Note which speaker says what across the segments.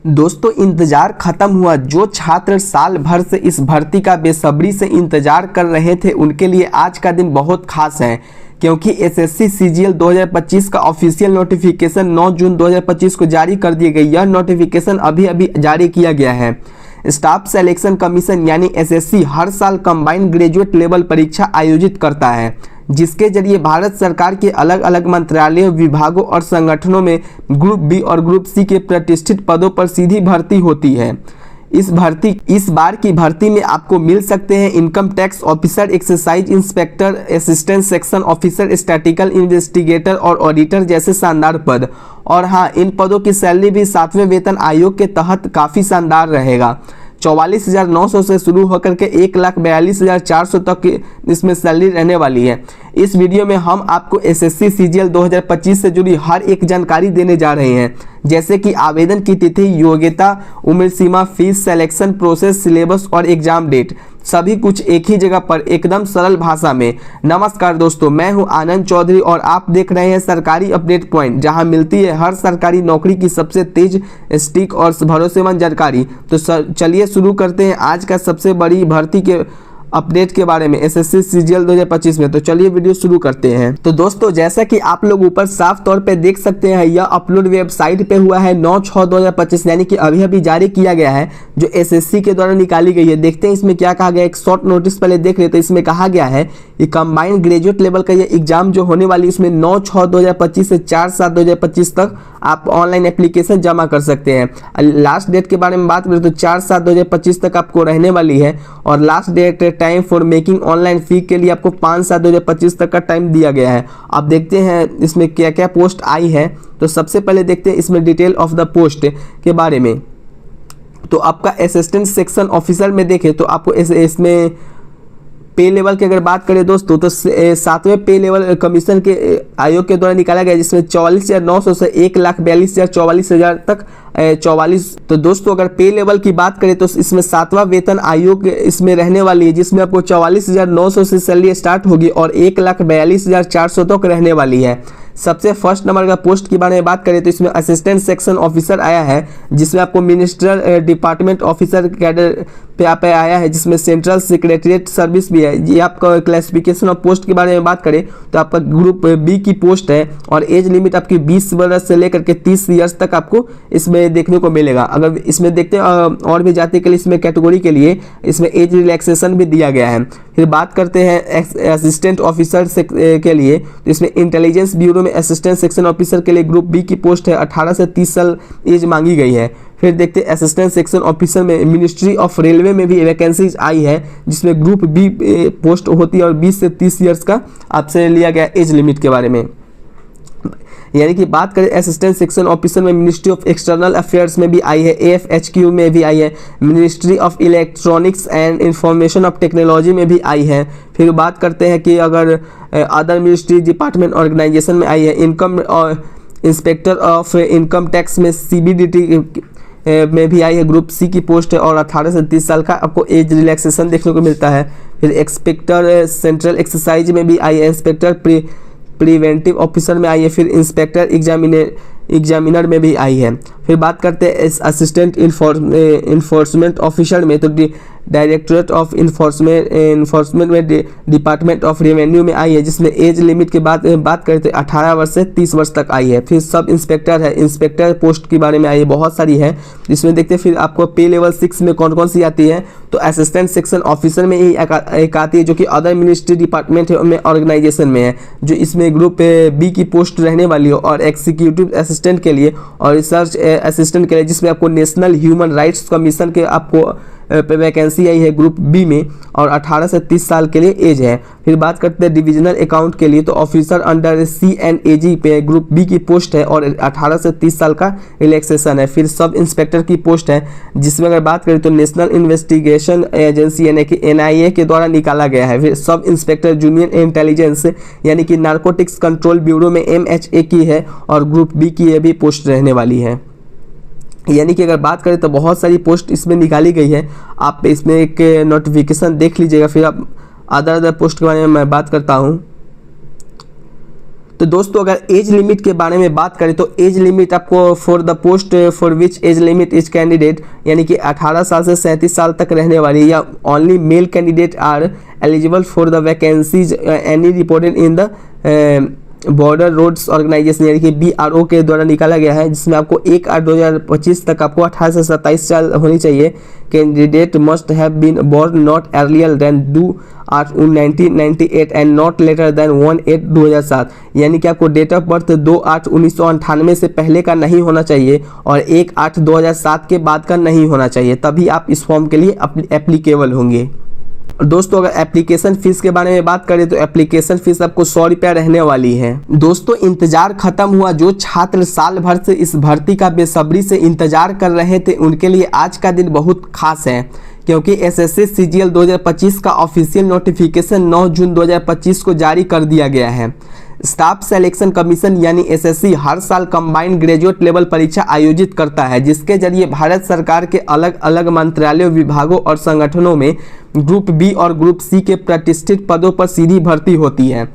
Speaker 1: दोस्तों इंतजार खत्म हुआ। जो छात्र साल भर से इस भर्ती का बेसब्री से इंतजार कर रहे थे उनके लिए आज का दिन बहुत खास है, क्योंकि एसएससी सीजीएल 2025 का ऑफिशियल नोटिफिकेशन 9 जून 2025 को जारी कर दी गई। यह नोटिफिकेशन अभी जारी किया गया है। स्टाफ सिलेक्शन कमीशन यानी एसएससी हर साल कंबाइंड ग्रेजुएट लेवल परीक्षा आयोजित करता है, जिसके जरिए भारत सरकार के अलग अलग मंत्रालयों, विभागों और संगठनों में ग्रुप बी और ग्रुप सी के प्रतिष्ठित पदों पर सीधी भर्ती होती है। इस बार की भर्ती में आपको मिल सकते हैं income tax officer, excise inspector, assistant section officer, statistical investigator और ऑडिटर जैसे शानदार पद। और हाँ, इन पदों की सैलरी भी 7वें वेतन आयोग के तहत काफ़ी शानदार रहेगा। 44,900 से शुरू होकर के 1,42,400 तक इसमें सैलरी रहने वाली है। इस वीडियो में हम आपको एसएससी सीजीएल 2025 से जुड़ी हर एक जानकारी देने जा रहे हैं, जैसे कि आवेदन की तिथि, योग्यता, उम्र सीमा, फीस, सिलेक्शन प्रोसेस, सिलेबस और एग्जाम डेट, सभी कुछ एक ही जगह पर एकदम सरल भाषा में। नमस्कार दोस्तों, मैं हूं आनंद चौधरी और आप देख रहे हैं सरकारी अपडेट पॉइंट, जहां मिलती है हर सरकारी नौकरी की सबसे तेज, सटीक और भरोसेमंद जानकारी। तो चलिए शुरू करते हैं आज का सबसे बड़ी भर्ती के अपडेट के बारे में एसएससी सीजीएल 2025 में। तो चलिए वीडियो शुरू करते हैं। तो दोस्तों जैसा कि आप लोग ऊपर साफ तौर पे देख सकते हैं, यह अपलोड वेबसाइट पे हुआ है 9/6/2025, यानी कि अभी जारी किया गया है, जो एसएससी के द्वारा निकाली गई है। देखते हैं इसमें क्या कहा गया। एक शॉर्ट नोटिस पहले देख रहे, तो इसमें कहा गया है कि कंबाइंड ग्रेजुएट लेवल का ये एग्जाम जो होने वाली, इसमें 9/6/2025 से 4/7/2025 तक आप ऑनलाइन एप्लीकेशन जमा कर सकते हैं। लास्ट डेट के बारे में बात करें तो 4/7/2025 तक आपको रहने वाली है। और last date time for making online fee के लिए आपको 5/7/2025 तक का टाइम दिया गया है। अब देखते हैं इसमें क्या क्या पोस्ट आई है। तो सबसे पहले देखते हैं इसमें डिटेल ऑफ द पोस्ट के बारे में। तो आपका असिस्टेंट सेक्शन ऑफिसर में देखें तो आपको इसमें पे लेवल की अगर बात करें दोस्तों, तो 7वें पे लेवल कमीशन के आयोग के द्वारा निकाला गया, जिसमें 44,900 से 1,42,044 तक 44। तो दोस्तों अगर पे लेवल की बात करें तो इसमें 7वां वेतन आयोग इसमें रहने वाली है, जिसमें आपको 44,900 से सैलरी स्टार्ट होगी और 1,42,400 तक रहने वाली है। सबसे फर्स्ट नंबर का पोस्ट के बारे में बात करें तो इसमें असिस्टेंट सेक्शन ऑफिसर आया है, जिसमें आपको मिनिस्ट्रियल डिपार्टमेंट ऑफिसर कैडर पे आप आया है, जिसमें सेंट्रल सेक्रेटरीट सर्विस भी है। ये आपका क्लासिफिकेशन ऑफ पोस्ट के बारे में बात करें तो आपका ग्रुप बी की पोस्ट है और एज लिमिट आपकी 20 वर्ष से लेकर के 30 ईयर्स तक आपको इसमें देखने को मिलेगा। अगर इसमें देखते हैं और भी जाति के लिए इसमें कैटेगरी के लिए इसमें एज रिलैक्सेशन भी दिया गया है। फिर बात करते हैं असिस्टेंट ऑफिसर के लिए, तो इसमें इंटेलिजेंस ब्यूरो में असिस्टेंट सेक्शन ऑफिसर के लिए ग्रुप बी की पोस्ट है, 18 से 30 साल एज मांगी गई है। फिर देखते हैं असिस्टेंट सेक्शन ऑफिसर में मिनिस्ट्री ऑफ रेलवे में भी वैकेंसीज आई है, जिसमें ग्रुप बी पोस्ट होती है और 20 से 30 ईयर्स का आपसे लिया गया एज लिमिट के बारे में। यानी कि बात करें असिस्टेंट सेक्शन ऑफिसर में मिनिस्ट्री ऑफ एक्सटर्नल अफेयर्स में भी आई है, AFHQ में भी आई है, ministry of electronics and information of technology में भी आई है। फिर बात करते हैं कि अगर अदर मिनिस्ट्री डिपार्टमेंट ऑर्गेनाइजेशन में आई है, income inspector of income tax में CBDT में भी आई है, ग्रुप सी की पोस्ट है और 18 से 30 साल का आपको एज रिलैक्सेशन देखने को मिलता है। फिर इंस्पेक्टर सेंट्रल एक्सरसाइज में भी आई है, इंस्पेक्टर प्रिवेंटिव ऑफिसर में आई है, फिर इंस्पेक्टर एग्जामिनर में भी आई है। फिर बात करते हैं असिस्टेंट इन्फोर्समेंट ऑफिसर में, तो डायरेक्टरेट ऑफ इन्फोर्समेंट में डिपार्टमेंट ऑफ रेवेन्यू में आई है, जिसमें एज लिमिट की बात करें तो 18 वर्ष से 30 वर्ष तक आई है। फिर सब इंस्पेक्टर है, इंस्पेक्टर पोस्ट के बारे में आई है, बहुत सारी है, जिसमें देखते हैं। फिर आपको पे लेवल 6 में कौन कौन सी आती है, तो असिस्टेंट सेक्शन ऑफिसर में ही एक आती है, जो कि अदर मिनिस्ट्री डिपार्टमेंट में ऑर्गेनाइजेशन में है, जो इसमें ग्रुप बी की पोस्ट रहने वाली है, और एग्जीक्यूटिव असिस्टेंट के लिए और रिसर्च असिस्टेंट के लिए, जिसमें आपको नेशनल ह्यूमन राइट्स कमीशन के आपको पे वैकेंसी आई है ग्रुप बी में और 18 से 30 साल के लिए एज है। फिर बात करते हैं डिविजनल अकाउंट के लिए, तो ऑफिसर अंडर CNAG पे ग्रुप बी की पोस्ट है और 18 से 30 साल का रिलैक्सेशन है। फिर सब इंस्पेक्टर की पोस्ट है, जिसमें अगर बात करें तो नेशनल इन्वेस्टिगेशन एजेंसी यानी कि NIA के द्वारा निकाला गया है। फिर सब इंस्पेक्टर जूनियर इंटेलिजेंस यानी कि नार्कोटिक्स कंट्रोल ब्यूरो में MHA की है और ग्रुप बी की ये भी पोस्ट रहने वाली है। यानी कि अगर बात करें तो बहुत सारी पोस्ट इसमें निकाली गई है। आप इसमें एक नोटिफिकेशन देख लीजिएगा। फिर आप अदर पोस्ट के बारे में मैं बात करता हूँ। तो दोस्तों अगर एज लिमिट के बारे में बात करें तो एज लिमिट आपको for the post for which age limit is candidate यानी कि 18 साल से 37 साल तक रहने वाली या only male candidate are eligible for the vacancies any reported in the border roads organisation यानी कि BRO के द्वारा निकाला गया है, जिसमें आपको 1/8/2025 तक आपको 18 से 27 साल होनी चाहिए। Candidate must have been born not earlier than 2/8/1998 and not later than 1/8/2007 यानी कि आपको डेट ऑफ बर्थ 2/8/1998 से पहले का नहीं होना चाहिए और 1/8/2007 के बाद का नहीं होना चाहिए, तभी आप इस फॉर्म के लिए एप्लीकेबल होंगे। दोस्तों अगर एप्लीकेशन फीस के बारे में बात करें तो एप्लीकेशन फीस आपको 100 रुपया रहने वाली है। दोस्तों इंतजार खत्म हुआ, जो छात्र साल भर से इस भर्ती का बेसब्री से इंतजार कर रहे थे उनके लिए आज का दिन बहुत खास है, क्योंकि SSC CGL 2025 का ऑफिशियल नोटिफिकेशन 9 जून 2025 को जारी कर दिया गया है। स्टाफ सिलेक्शन कमीशन यानी SSC हर साल कंबाइंड ग्रेजुएट लेवल परीक्षा आयोजित करता है, जिसके जरिए भारत सरकार के अलग अलग मंत्रालयों, विभागों और संगठनों में ग्रुप B और ग्रुप C के प्रतिष्ठित पदों पर सीधी भर्ती होती है।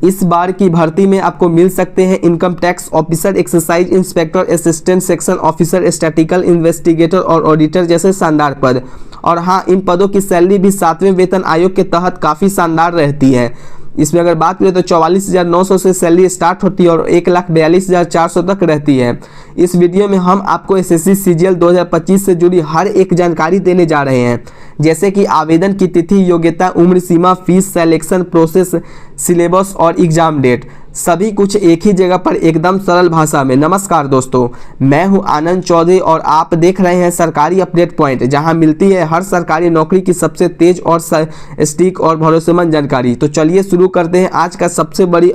Speaker 1: इस बार की भर्ती में आपको मिल सकते हैं income tax officer, excise inspector, assistant section officer, statistical investigator और ऑडिटर जैसे शानदार पद। और हाँ, इन पदों की सैलरी भी 7वें वेतन आयोग के तहत काफ़ी शानदार रहती है। इसमें अगर बात करें तो 44,900 से सैलरी स्टार्ट होती है और 1,42,400 तक रहती है। इस वीडियो में हम आपको SSC CGL 2025 से जुड़ी हर एक जानकारी देने जा रहे हैं, जैसे कि आवेदन की तिथि, योग्यता, उम्र सीमा, फीस, सिलेक्शन प्रोसेस, सिलेबस और एग्जाम डेट, सभी कुछ एक ही जगह पर एकदम सरल भाषा में। नमस्कार दोस्तों, मैं हूं आनंद चौधरी और आप देख रहे हैं सरकारी अपडेट पॉइंट, जहां मिलती है हर सरकारी नौकरी की सबसे तेज और सटीक और भरोसेमंद जानकारी। तो चलिए शुरू करते हैं आज का सबसे बड़ी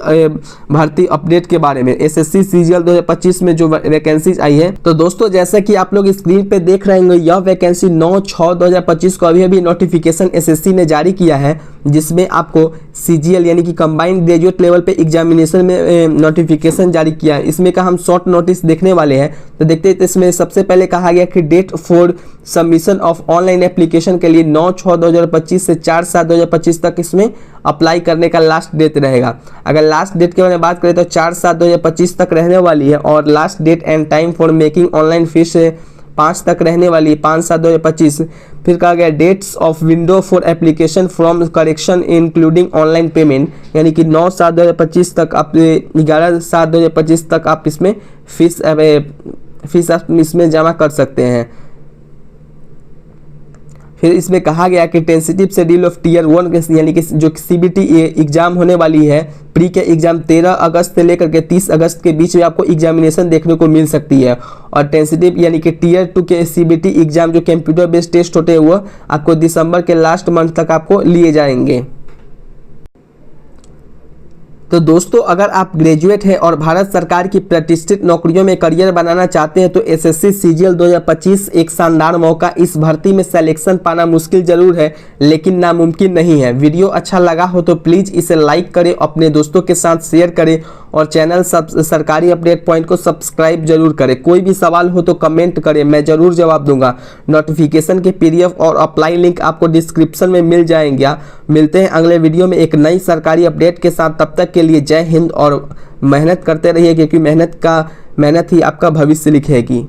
Speaker 1: भर्ती अपडेट के बारे में। SSC CGL 2025 में जो वैकेंसीज आई है, तो दोस्तों जैसा कि आप लोग स्क्रीन पे देख रहे होंगे, यह वैकेंसी 9/6/2025 को अभी नोटिफिकेशन SSC ने जारी किया है, जिसमें आपको CGL यानी कि कंबाइंड ग्रेजुएट लेवल पे एग्जामिनेशन में नोटिफिकेशन जारी किया है। इसमें का हम शॉर्ट नोटिस देखने वाले हैं। तो देखते हैं, इसमें सबसे पहले कहा गया कि date for submission of online application के लिए 9/6/2025 से 4/7/2025 तक इसमें अप्लाई करने का लास्ट डेट रहेगा। अगर लास्ट डेट के बारे में बात करें तो 4/7/2025 तक रहने वाली है और last date and time for making online fees 5 तक रहने वाली है, 5/7/2025। फिर कहा गया dates of window for application from correction including online payment यानी कि 9/7/2025 तक आप 11/7/2025 तक आप इसमें फीस आप इसमें जमा कर सकते हैं। फिर इसमें कहा गया कि टेंसिटिव शेड्यूल ऑफ टीयर 1 यानी कि जो CBT एग्जाम होने वाली है, प्री के एग्जाम 13 अगस्त से लेकर के 30 अगस्त के बीच में आपको एग्जामिनेशन देखने को मिल सकती है। और टेंसिटिव यानी कि टीयर 2 के CBT एग्जाम जो कंप्यूटर बेस्ड टेस्ट होते हैं वो आपको दिसंबर के लास्ट मंथ तक आपको लिए जाएंगे। तो दोस्तों अगर आप ग्रेजुएट हैं और भारत सरकार की प्रतिष्ठित नौकरियों में करियर बनाना चाहते हैं तो SSC CGL 2025 एक शानदार मौका। इस भर्ती में सिलेक्शन पाना मुश्किल जरूर है लेकिन नामुमकिन नहीं है। वीडियो अच्छा लगा हो तो प्लीज़ इसे लाइक करें, अपने दोस्तों के साथ शेयर करें और चैनल सरकारी अपडेट पॉइंट को सब्सक्राइब जरूर करें। कोई भी सवाल हो तो कमेंट करें, मैं जरूर जवाब दूंगा। नोटिफिकेशन के PDF और अप्लाई लिंक आपको डिस्क्रिप्शन में मिल जाएंगे। मिलते हैं अगले वीडियो में एक नई सरकारी अपडेट के साथ। तब तक के लिए जय हिंद और मेहनत करते रहिए, क्योंकि मेहनत ही आपका भविष्य लिखेगी।